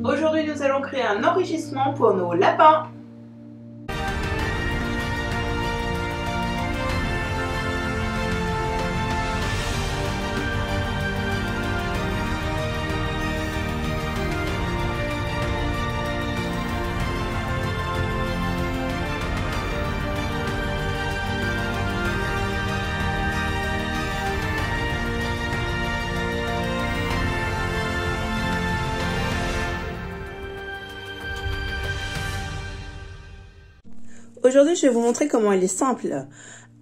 Aujourd'hui, nous allons créer un enrichissement pour nos lapins. Aujourd'hui, je vais vous montrer comment il est simple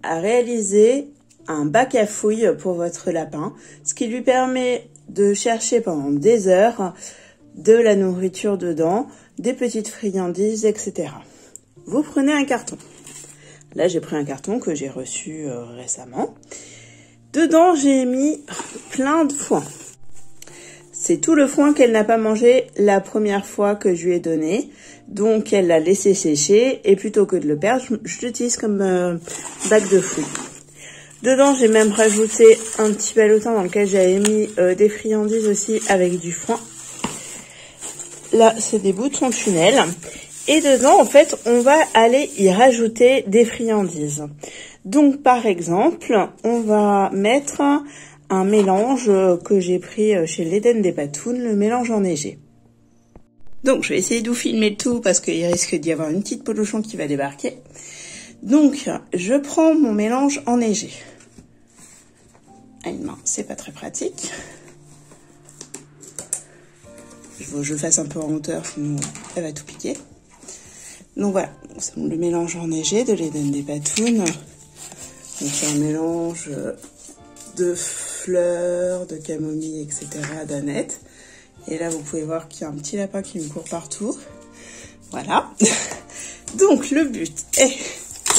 à réaliser un bac à fouilles pour votre lapin, ce qui lui permet de chercher pendant des heures de la nourriture dedans, des petites friandises, etc. Vous prenez un carton. Là, j'ai pris un carton que j'ai reçu récemment. Dedans, j'ai mis plein de foin. C'est tout le foin qu'elle n'a pas mangé la première fois que je lui ai donné. Donc, elle l'a laissé sécher. Et plutôt que de le perdre, je l'utilise comme bac de fouilles. Dedans, j'ai même rajouté un petit ballotin dans lequel j'avais mis des friandises aussi avec du foin. Là, c'est des boutons tunnel. Et dedans, en fait, on va aller y rajouter des friandises. Donc, par exemple, on va mettre un mélange que j'ai pris chez l'Eden des Patounes, le mélange enneigé. Donc, je vais essayer de vous filmer le tout parce qu'il risque d'y avoir une petite polochon qui va débarquer. Donc, je prends mon mélange enneigé. À une main, c'est pas très pratique. Il faut que je le fasse un peu en hauteur, sinon elle va tout piquer. Donc voilà, c'est le mélange enneigé de l'Eden des Patounes. Donc, c'est un mélange de fleurs, de camomille, etc., d'aneth. Et là, vous pouvez voir qu'il y a un petit lapin qui me court partout. Voilà. Donc, le but est,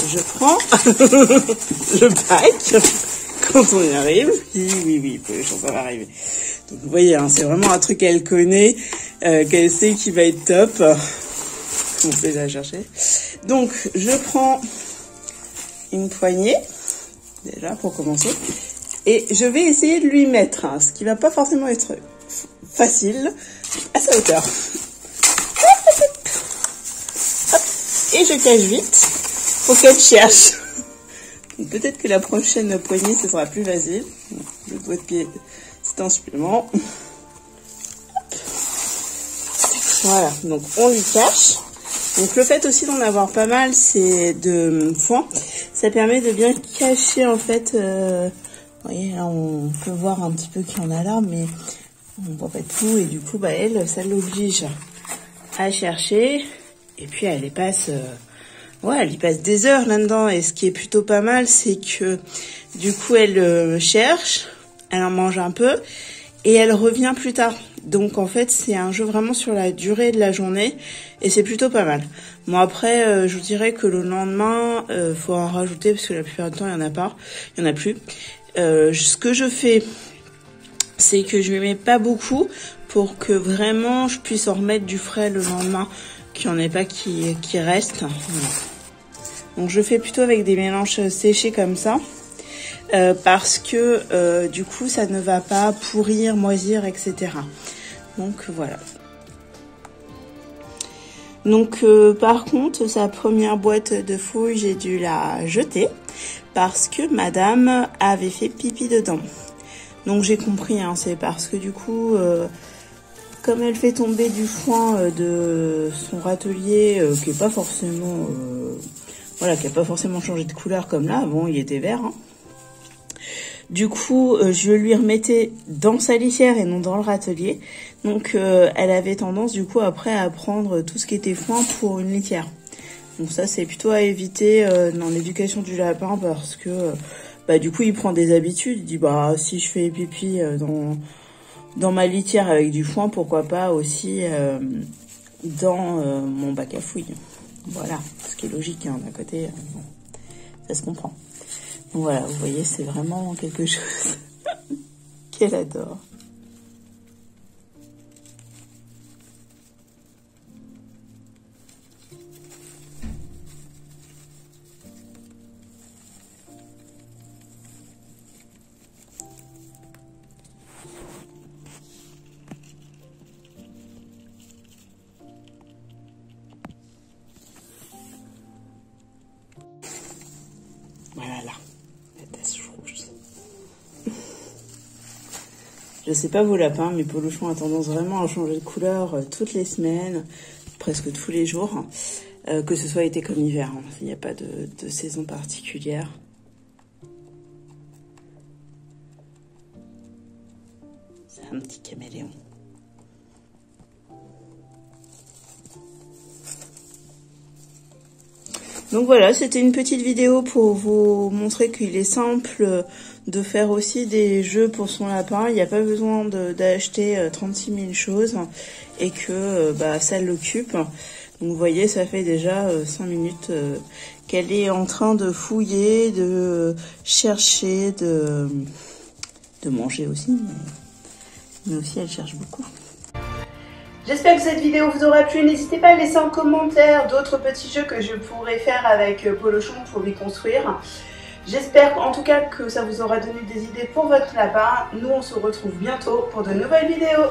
je prends le bac quand on y arrive. Oui, ça va arriver. Donc, vous voyez, hein, c'est vraiment un truc qu'elle connaît, qu'elle sait qui va être top. On peut la chercher. Donc, je prends une poignée, déjà, pour commencer. Et je vais essayer de lui mettre, hein, ce qui va pas forcément être facile, à sa hauteur. Hop, et je cache vite pour qu'elle cherche. Peut-être que la prochaine poignée, ce sera plus facile. Le doigt de pied, c'est un supplément. Hop. Voilà, donc on lui cache. Donc le fait aussi d'en avoir pas mal, c'est de foin. Ça permet de bien cacher en fait... vous voyez, là, on peut voir un petit peu qu'il y en a là, mais on voit pas tout. Et du coup, bah, elle, ça l'oblige à chercher. Et puis, elle y passe, elle y passe des heures là-dedans. Et ce qui est plutôt pas mal, c'est que, du coup, elle cherche, elle en mange un peu, et elle revient plus tard. Donc, en fait, c'est un jeu vraiment sur la durée de la journée, et c'est plutôt pas mal. Bon, après, je vous dirais que le lendemain, faut en rajouter, parce que la plupart du temps, il y en a pas, il y en a plus. Ce que je fais, c'est que je ne mets pas beaucoup pour que vraiment je puisse en remettre du frais le lendemain, qu'il n'y en ait pas qui reste. Voilà. Donc je fais plutôt avec des mélanges séchés comme ça, parce que du coup ça ne va pas pourrir, moisir, etc. Donc voilà. Donc par contre, sa première boîte de fouilles, j'ai dû la jeter parce que madame avait fait pipi dedans. Donc j'ai compris, hein, c'est parce que du coup, comme elle fait tomber du foin de son râtelier, qui est pas forcément, qui a pas forcément changé de couleur comme là, bon, il était vert, hein. Du coup, je lui remettais dans sa litière et non dans le râtelier. Donc, elle avait tendance, du coup, après, à prendre tout ce qui était foin pour une litière. Donc ça, c'est plutôt à éviter dans l'éducation du lapin parce que, du coup, il prend des habitudes. Il dit, si je fais pipi dans ma litière avec du foin, pourquoi pas aussi dans mon bac à fouilles. Voilà, ce qui est logique, hein, d'un côté, bon, ça se comprend. Donc voilà, vous voyez, c'est vraiment quelque chose qu'elle adore. Je sais pas vos lapins, mais Polochon a tendance vraiment à changer de couleur toutes les semaines, presque tous les jours, que ce soit été comme hiver. Hein. Il n'y a pas de saison particulière. C'est un petit caméléon. Donc voilà, c'était une petite vidéo pour vous montrer qu'il est simple de faire aussi des jeux pour son lapin. Il n'y a pas besoin d'acheter 36 000 choses et que ça l'occupe. Donc vous voyez, ça fait déjà 5 minutes qu'elle est en train de fouiller, de chercher, de manger aussi. Mais aussi, elle cherche beaucoup. J'espère que cette vidéo vous aura plu. N'hésitez pas à laisser en commentaire d'autres petits jeux que je pourrais faire avec Polochon pour lui construire. J'espère en tout cas que ça vous aura donné des idées pour votre lapin. Nous, on se retrouve bientôt pour de nouvelles vidéos.